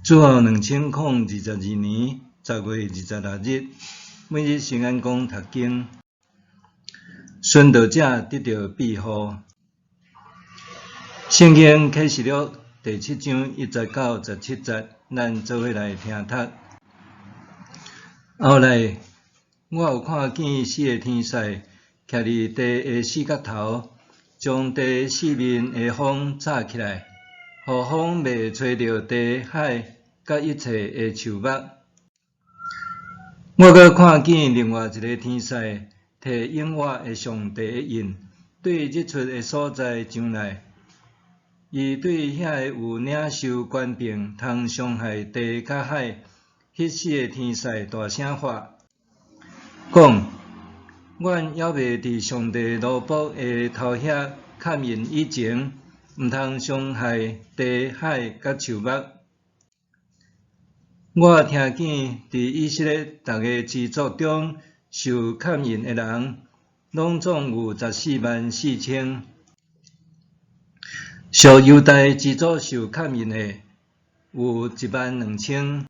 主后2022年10月26日，每日圣安宫读经，殉道者得到庇护。圣经启示录第7章1节到17节，咱做伙来听读。后来，我有看见4个天使徛伫地的4角头，将地4面的风插起来，予风袂吹着地海甲一切的树木。我阁看见另外一个天使摕永活的上帝的印，对日出的所在上来。伊对遐个有领受权柄，通伤害地甲海，迄4个天使大声发，讲：阮还未伫上帝奴仆的头遐砍印以前，毋通伤害地海甲树木。我听见伫以色列逐个支族中受砍印的人，拢总有144000。属犹大支族受砍印的有12000，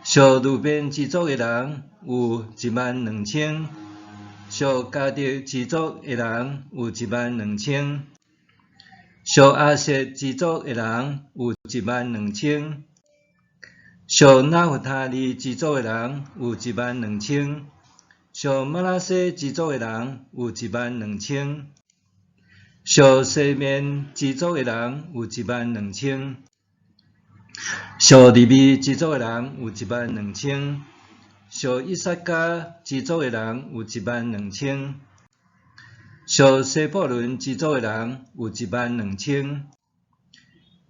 属路边支族的人有12000，属迦得支族的人有12000，属阿舍支族的人有12000，属拿弗他利支族的人有12000，属马拉西支族的人有12000。属西面支族的人有12000，属利未支族的人有12000，属以萨迦支族的人有12000，属西布伦支族的人有12000，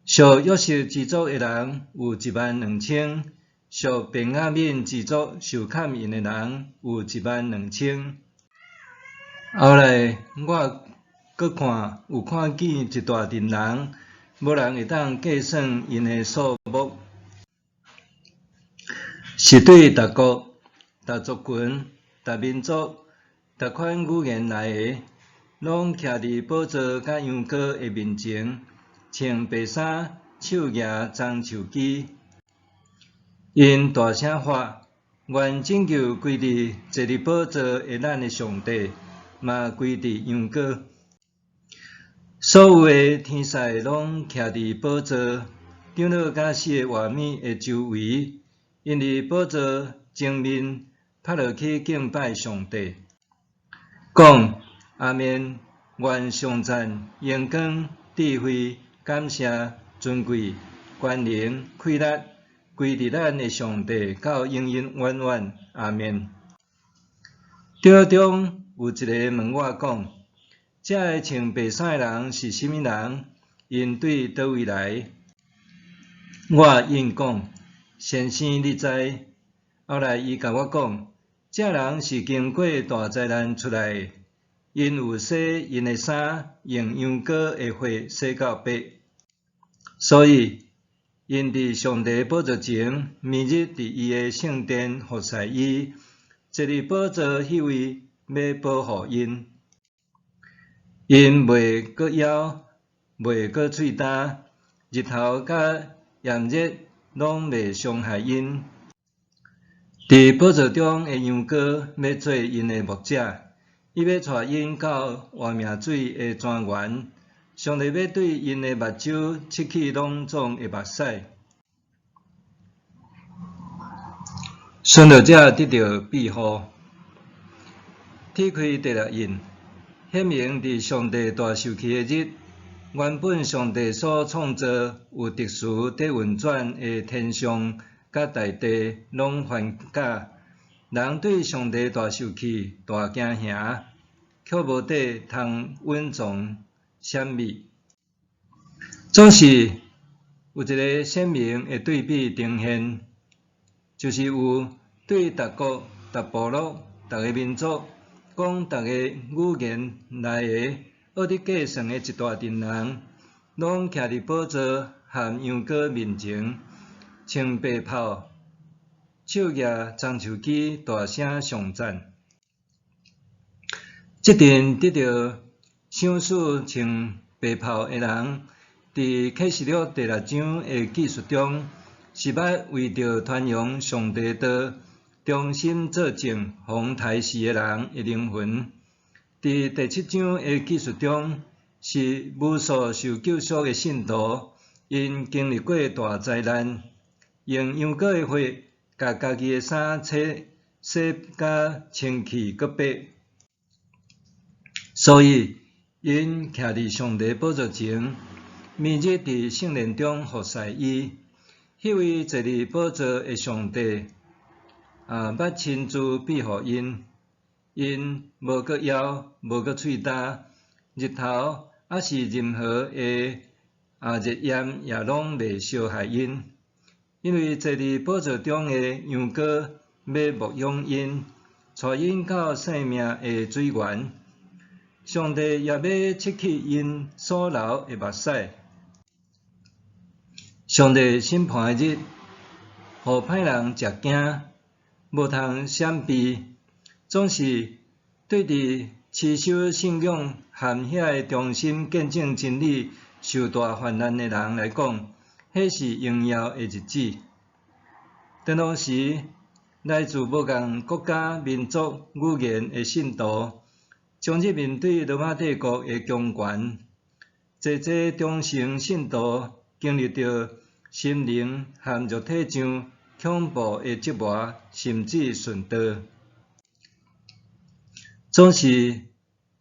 属约瑟支族的人有12000，属便雅悯支族受砍印的人有12000。后来我阁看见一大群人，无人会当计算因的数目，是对逐国、逐族群、逐民族、逐款语言来的，拢徛伫宝座甲羊羔的面前，穿白衫，手举棕树枝。因大声发：愿拯救归伫坐伫宝座的咱的上帝，嘛归伫羊羔。所有的天使拢徛伫宝座、长老甲4个活物的周围，因伫宝座前面趴落去敬拜上帝，讲：阿们！愿颂赞、荣光、智慧、感谢、尊贵、权能、气力，归伫咱的上帝到永永远远。阿们！桌中有一个问我讲：这个穿白衫的人是甚物人？因对叨位来？我应讲：先生，你知？后来伊甲我讲：这人是经过大灾难出来的，因有洗因的衫，用羊羔的血洗到白，所以因伫上帝宝座前，明日伫伊的圣殿服侍伊，坐伫宝座迄位要保护因。因袂阁枵，袂阁喙焦，日头甲炎热拢袂伤害因。伫宝座中的羊羔要做因的牧者，伊要带因到活命水的泉源。上帝要对因的目睭拭去拢总的目屎。殉道者得到庇护。铁开第6印。显明伫上帝大受气的日，原本上帝所创造有特殊在运转的天上甲大地拢还假，人对上帝大受气、大惊吓，却无得通稳重闪避。总是有一个鲜明的对比呈现，就是有对逐国、逐部落、逐个民族。讲逐个语言来的，学得计算的一大群人，拢徛伫宝座和羊羔面前，穿白袍，手举棕树枝，大声颂赞。这阵得到赏赐穿白袍的人，伫启示录第6章的记述中，是捌为着传扬上帝道，忠心做正，防台视的人的灵魂。伫第7章的记述中，是无数受救赎的信徒，因经历过大灾难，用羊羔的血，甲家己的衫洗甲清气洁白，所以因徛伫上帝宝座前，每日伫圣殿中服侍伊。迄位坐伫宝座的上帝，捌亲自庇护因。因无阁枵，无阁喙焦，日头还是任何的热炎也拢袂伤害因，因为坐伫宝座中的羊羔要牧养因，带因到生命的水源。上帝也要拭去因所流的目屎。上帝审判的日，互歹人食惊，无通闪避。总是对伫持守信仰和遐个忠心见证真理受大患难的人来讲，迄是荣耀的日子。同时，来自无共国家、民族、语言的信徒，将日面对罗马帝国的强权，济忠诚信徒经历着心灵和肉体上恐怖的折磨，甚至殉道。总是，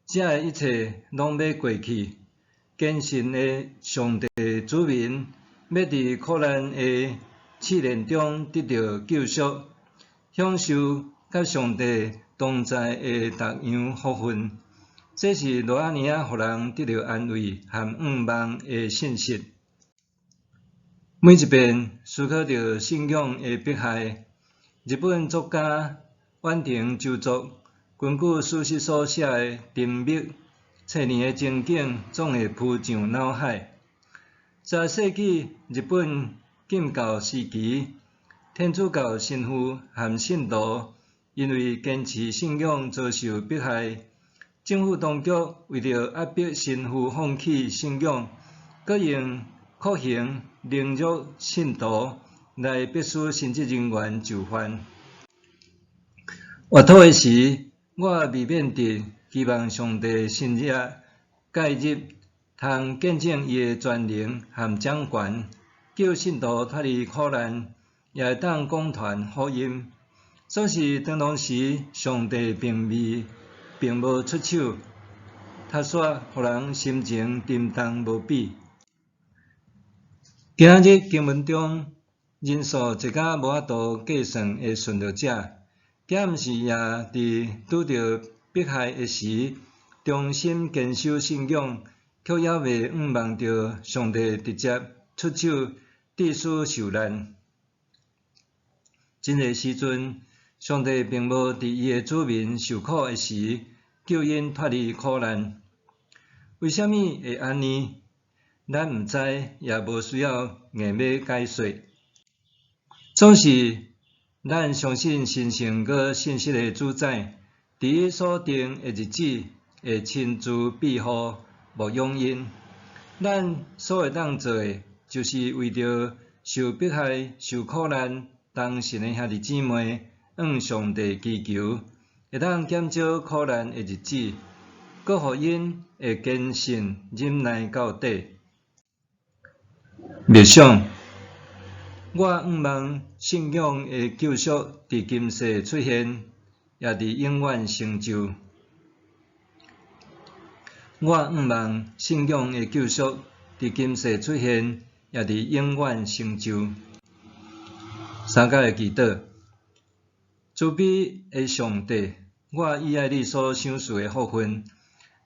这一切拢要过去。虔信的上帝子民，要伫苦难的试炼中得到救赎，享受甲上帝同在的逐样福分。这是偌尔互人得到安慰和盼望的信息。每一遍思考着信仰的迫害，日本作家远藤周作根据事实所写的沉默恻隐的情景，总会浮上脑海。10世纪日本禁教时期，天主教神父和信徒因为坚持信仰遭受迫害，政府当局为了压迫神父放弃信仰，搁用酷刑凌辱信徒来迫使神职人员就范。活土的时，我未免地期望上帝神业介入，通见证伊的全能和掌权，叫信徒脱离苦难，也会当广传福音。总是当时，上帝并无出手，他说互人心情沉重无比。今日经文中，人数一甲无法度计算的顺服者，敢毋是也伫拄着迫害的时，忠心坚守信仰，却也未仰望着上帝直接出手，致使受难。真个时阵，上帝并无伫伊的子民受苦的时，救因脱离苦难。为虾米会安尼？咱毋知，也无需要硬要解说。总是，咱相信神圣佮信实的主宰，伫伊所定的日子，会亲自庇护、牧养因。咱所会当做的，就是为着受迫害、受苦难、当神的兄弟姊妹，向上帝祈求，会当减少苦难的日子，佮互因会坚信忍耐到底。默想，我仰望信仰的救赎伫今世出现，也伫永远成就。我仰望信仰的救赎伫今世出现，也伫永远成就。三角的祈祷，慈悲的上帝，我喜爱你所赏赐的福分。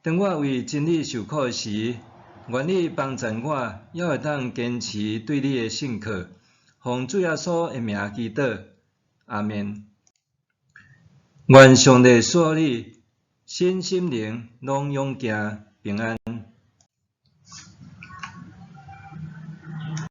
当我为真理受苦时，愿你帮助我，也会当坚持对你的信靠。奉主耶稣的名祈祷，阿们。愿上帝赐你身心灵拢永行平安。